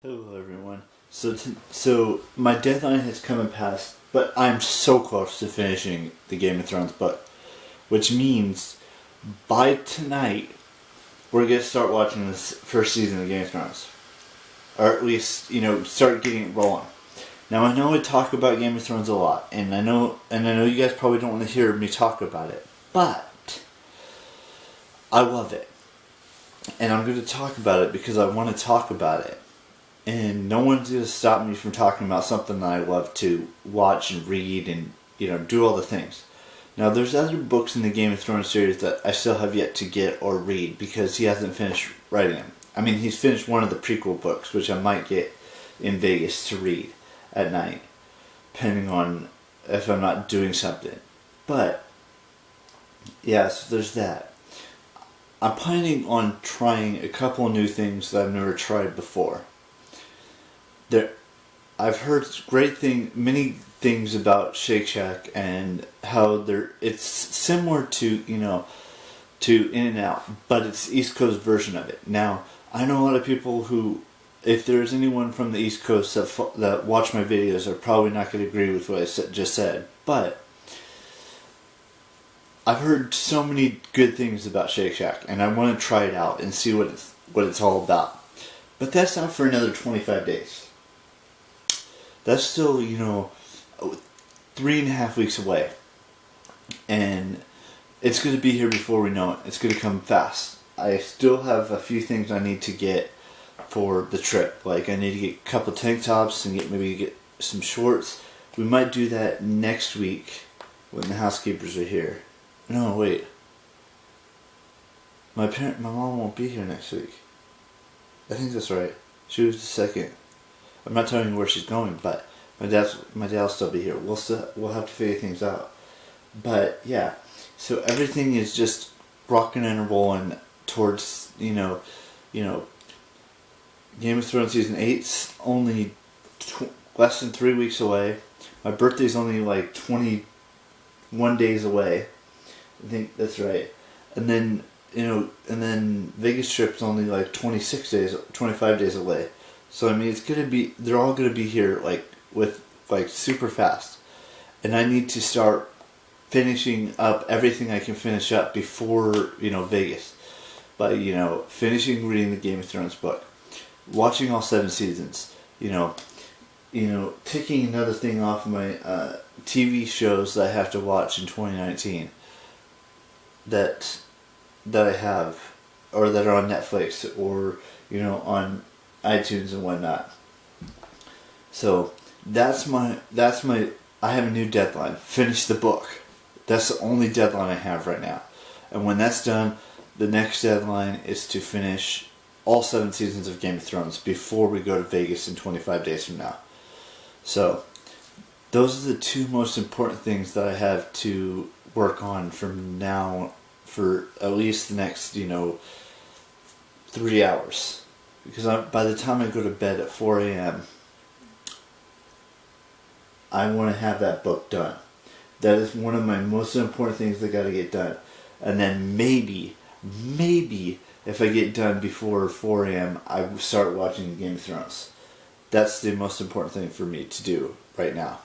Hello everyone. So my deadline has come and passed, but I'm so close to finishing the Game of Thrones book, which means by tonight we're gonna start watching this first season of Game of Thrones, or at least start getting it rolling. Now I know I talk about Game of Thrones a lot, and I know you guys probably don't want to hear me talk about it, but I love it, and I'm going to talk about it because I want to talk about it. And no one's going to stop me from talking about something that I love to watch and read and, do all the things. Now, there's other books in the Game of Thrones series that I still have yet to get or read because he hasn't finished writing them. I mean, he's finished one of the prequel books, which I might get in Vegas to read at night, depending on if I'm not doing something. But, yeah, so there's that. I'm planning on trying a couple of new things that I've never tried before. I've heard many things about Shake Shack and how it's similar to to In-N-Out, but it's the East Coast version of it. Now, I know a lot of people who, if there's anyone from the East Coast that watch my videos, are probably not going to agree with what I just said, but I've heard so many good things about Shake Shack, and I want to try it out and see what it's all about. But that's not for another 25 days. That's still, 3.5 weeks away. And it's going to be here before we know it. It's going to come fast. I still have a few things I need to get for the trip. Like, I need to get a couple tank tops and maybe get some shorts. We might do that next week when the housekeepers are here. No, wait. My mom won't be here next week. I think that's right. She was the second. I'm not telling you where she's going, but my dad'll still be here. We'll have to figure things out. But yeah, so everything is just rocking and rolling towards Game of Thrones season 8's only less than 3 weeks away. My birthday's only like 21 days away. I think that's right. And then Vegas trip's only like 25 days away. So I mean, they're all gonna be here with super fast, and I need to start finishing up everything I can finish up before Vegas, by finishing reading the Game of Thrones book, watching all 7 seasons, taking another thing off of my TV shows that I have to watch in 2019 that I have, or that are on Netflix, or on iTunes and whatnot. So that's my I have a new deadline. Finish the book. That's the only deadline I have right now. And when that's done, the next deadline is to finish all 7 seasons of Game of Thrones before we go to Vegas in 25 days from now. So those are the 2 most important things that I have to work on from now for at least the next 3 hours. Because by the time I go to bed at 4 a.m., I want to have that book done. That is one of my most important things that got to get done. And then maybe, if I get done before 4 a.m., I will start watching Game of Thrones. That's the most important thing for me to do right now.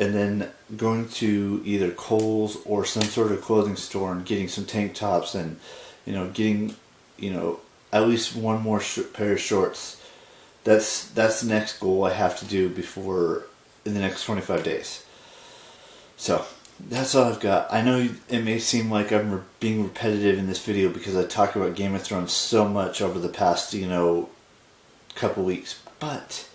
And then going to either Kohl's or some sort of clothing store and getting some tank tops and, getting, at least one more pair of shorts. That's the next goal I have to do in the next 25 days. So that's all I've got. I know it may seem like I'm being repetitive in this video because I talk about Game of Thrones so much over the past couple weeks, but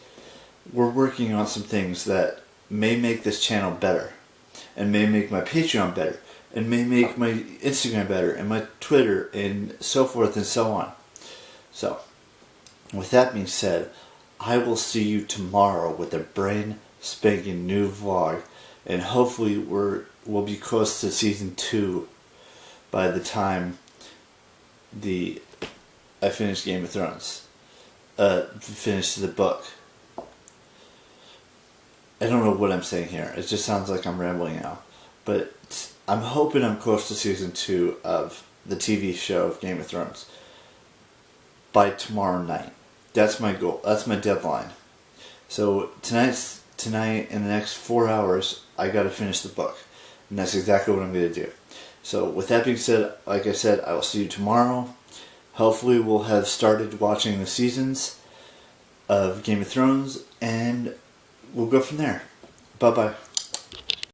we're working on some things that may make this channel better, and may make my Patreon better, and may make my Instagram better, and my Twitter, and so forth and so on. So, with that being said, I will see you tomorrow with a brand spanking new vlog, and hopefully we'll be close to season 2 by the time I finish Game of Thrones, finish the book. I don't know what I'm saying here. It just sounds like I'm rambling now, but I'm hoping I'm close to season 2 of the TV show of Game of Thrones by tomorrow night. That's my goal. That's my deadline. So tonight in the next 4 hours, I got to finish the book, and that's exactly what I'm going to do. So with that being said, like I said, I will see you tomorrow. Hopefully we'll have started watching the seasons of Game of Thrones, and we'll go from there. Bye bye.